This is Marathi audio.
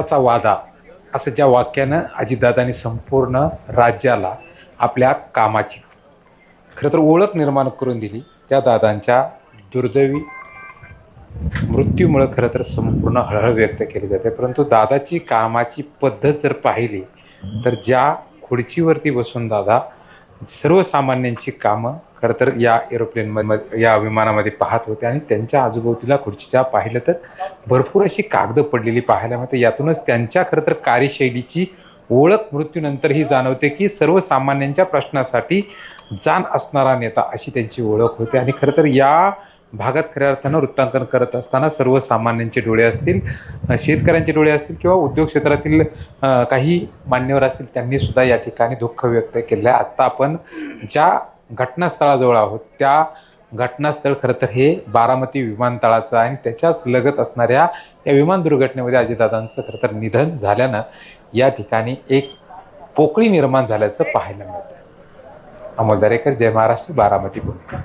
चा वादा असं ज्या वाक्यानं अजितदादांनी संपूर्ण राज्याला आपल्या कामाची खरं तर ओळख निर्माण करून दिली, त्या दादांच्या दुर्दैवी मृत्यूमुळं खरं तर संपूर्ण हळहळ व्यक्त केली जाते. परंतु दादाची कामाची पद्धत जर पाहिली तर ज्या खुर्चीवरती बसून दादा सर्वसामान्यांची कामं खरं तर या एरोप्लेनमध्ये या विमानामध्ये पाहत होते आणि त्यांच्या आजूबाजूला खुर्चीच्या पाहिलं तर भरपूर अशी कागदं पडलेली पाहायला मिळते. यातूनच त्यांच्या खरं तर कार्यशैलीची ओळख मृत्यूनंतरही जाणवते की सर्वसामान्यांच्या प्रश्नासाठी जाण असणारा नेता अशी त्यांची ओळख होते. आणि खरं तर या भागात खऱ्या अर्थानं वृत्तांकन करत असताना सर्वसामान्यांचे डोळे असतील, शेतकऱ्यांचे डोळे असतील किंवा उद्योग क्षेत्रातील काही मान्यवर असतील, त्यांनी सुद्धा या ठिकाणी दुःख व्यक्त केलं आहे. आत्ता आपण ज्या घटनास्थळाजवळ आहोत त्या घटनास्थळ खरं तर हे बारामती विमानतळाचं आणि त्याच्याच लगत असणाऱ्या या विमान दुर्घटनेमध्ये अजितदादांचं खरं तर निधन झाल्यानं या ठिकाणी एक पोकळी निर्माण झाल्याचं पाहायला मिळतं. अमोल दरेकर, जय महाराष्ट्र, बारामती, पुणे.